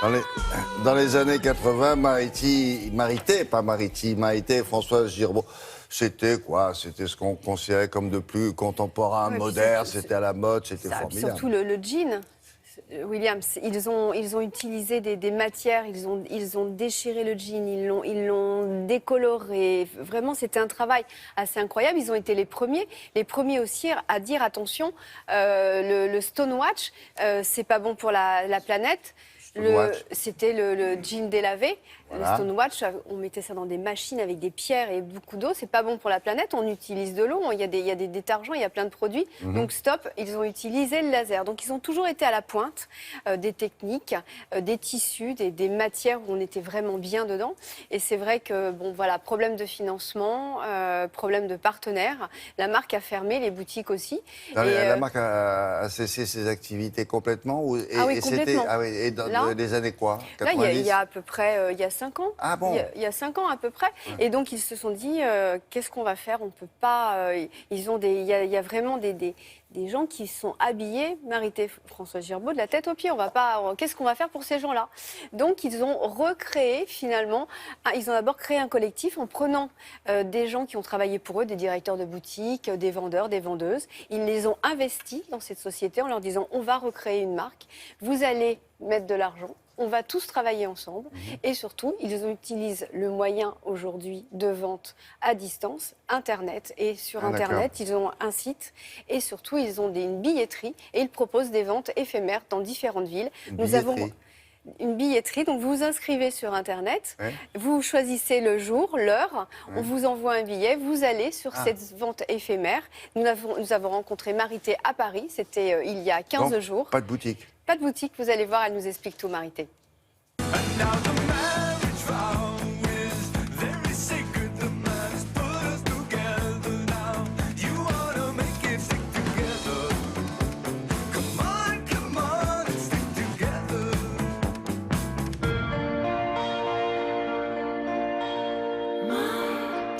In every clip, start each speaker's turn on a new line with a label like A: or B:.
A: Dans les, dans les années 80, Marité et Françoise Girbaud, c'était quoi? C'était ce qu'on considérait comme de plus contemporain, moderne, c'était à la mode, c'était formidable.
B: Surtout le jean. Williams, ils ont utilisé des matières, ils ont déchiré le jean, ils l'ont décoloré. Vraiment, c'était un travail assez incroyable. Ils ont été les premiers aussi à dire attention, le Stonewatch, c'est pas bon pour la planète. C'était le jean délavé. Voilà. Le Stonewatch, on mettait ça dans des machines avec des pierres et beaucoup d'eau. C'est pas bon pour la planète. On utilise de l'eau. Il y a des détergents, il y a plein de produits. Donc stop, ils ont utilisé le laser. Donc ils ont toujours été à la pointe des techniques, des tissus, des matières où on était vraiment bien dedans. Et c'est vrai que, bon, voilà, problème de financement, problème de partenaires. La marque a fermé, les boutiques aussi.
A: La marque a cessé ses activités complètement
B: oui, complètement.
A: Et dans les années quoi? 90?
B: Là, il y a à peu près il y a 5 ans.
A: Ah bon?
B: Il y a 5 ans à peu près. Ouais. Et donc, ils se sont dit, qu'est-ce qu'on va faire? On peut pas... il y a vraiment des gens qui sont habillés, Marité Françoise Girbaud, de la tête aux pieds. On va pas... Qu'est-ce qu'on va faire pour ces gens-là? Donc, ils ont recréé, finalement... Ils ont d'abord créé un collectif en prenant des gens qui ont travaillé pour eux, des directeurs de boutiques, des vendeurs, des vendeuses. Ils les ont investis dans cette société en leur disant, on va recréer une marque. Vous allez mettre de l'argent. On va tous travailler ensemble et surtout, ils utilisent le moyen aujourd'hui de vente à distance, Internet. Et sur Internet, ils ont un site et surtout, ils ont une billetterie et ils proposent des ventes éphémères dans différentes villes. Nous avons une billetterie, donc vous vous inscrivez sur Internet, vous choisissez le jour, l'heure, on vous envoie un billet, vous allez sur cette vente éphémère. Nous avons rencontré Marité à Paris, c'était il y a 15 jours.
A: Pas de boutique? Pas de
B: boutique, vous allez voir, elle nous explique tout, Marité.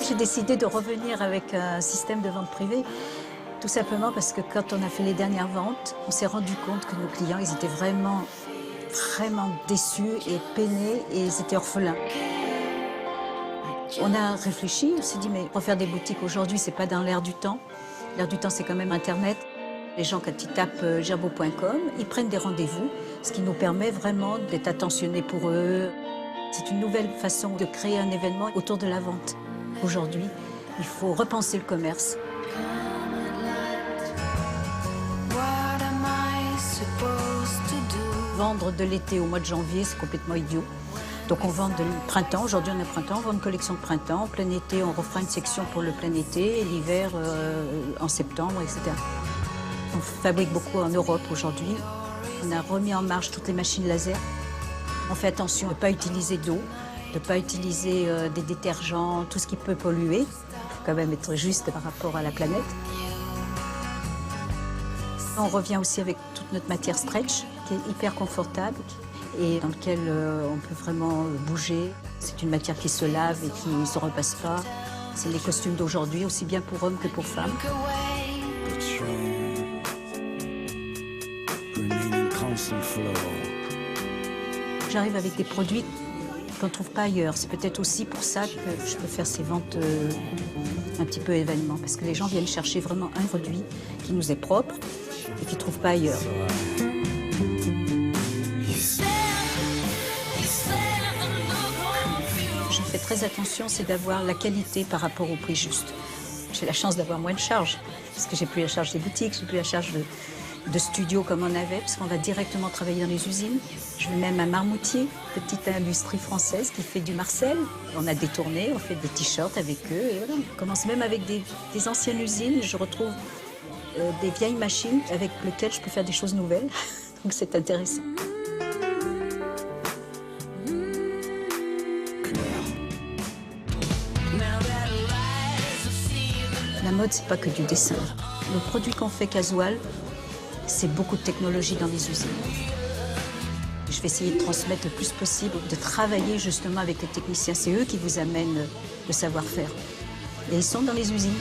C: J'ai décidé de revenir avec un système de vente privée. Tout simplement parce que quand on a fait les dernières ventes, on s'est rendu compte que nos clients, ils étaient vraiment déçus et peinés et ils étaient orphelins. On a réfléchi, on s'est dit, mais refaire des boutiques aujourd'hui, c'est pas dans l'air du temps. L'air du temps, c'est quand même Internet. Les gens, quand ils tapent girbaud.com, ils prennent des rendez-vous, ce qui nous permet vraiment d'être attentionnés pour eux. C'est une nouvelle façon de créer un événement autour de la vente. Aujourd'hui, il faut repenser le commerce. Vendre de l'été au mois de janvier, c'est complètement idiot. Donc on vend de printemps, aujourd'hui on a printemps, on vend une collection de printemps. Plein été, on refera une section pour le plein été, et l'hiver en septembre, etc. On fabrique beaucoup en Europe aujourd'hui. On a remis en marche toutes les machines laser. On fait attention de ne pas utiliser d'eau, de ne pas utiliser des détergents, tout ce qui peut polluer. Il faut quand même être juste par rapport à la planète. On revient aussi avec toute notre matière stretch, qui est hyper confortable et dans lequel on peut vraiment bouger. C'est une matière qui se lave et qui ne se repasse pas. C'est les costumes d'aujourd'hui, aussi bien pour hommes que pour femmes. J'arrive avec des produits qu'on ne trouve pas ailleurs. C'est peut-être aussi pour ça que je peux faire ces ventes un petit peu événements, parce que les gens viennent chercher vraiment un produit qui nous est propre et qu'ils ne trouvent pas ailleurs. Je fais très attention, c'est d'avoir la qualité par rapport au prix juste. J'ai la chance d'avoir moins de charges, parce que j'ai plus la charge des boutiques, j'ai plus la charge de studios comme on avait, parce qu'on va directement travailler dans les usines. Je vais même à Marmoutier, petite industrie française qui fait du Marcel. On a des tournées, on fait des t-shirts avec eux. Et voilà. On commence même avec des anciennes usines. Je retrouve des vieilles machines avec lesquelles je peux faire des choses nouvelles. Donc c'est intéressant. La mode, c'est pas que du dessin. Le produit qu'on fait casual, c'est beaucoup de technologie dans les usines. Je vais essayer de transmettre le plus possible, de travailler justement avec les techniciens. C'est eux qui vous amènent le savoir-faire. Et ils sont dans les usines.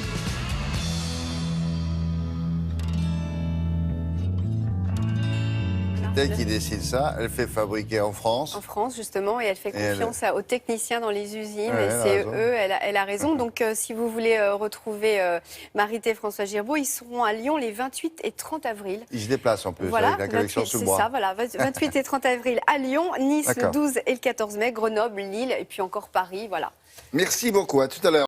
A: elle qui décide ça. Elle fait fabriquer en France.
B: En France, justement, et elle fait confiance aux techniciens dans les usines.
A: Ouais,
B: et c'est eux, elle a raison. Donc, si vous voulez retrouver Marité et François Girbaud, ils seront à Lyon les 28 et 30 avril.
A: Ils se déplacent en plus,
B: Voilà,
A: avec la collection
B: 28,
A: sous le
B: c'est
A: bras.
B: ça, voilà, 28 et 30 avril à Lyon, Nice le
A: D'accord.
B: 12 et le 14 mai, Grenoble, Lille, et puis encore Paris, voilà.
A: Merci beaucoup, à tout à l'heure.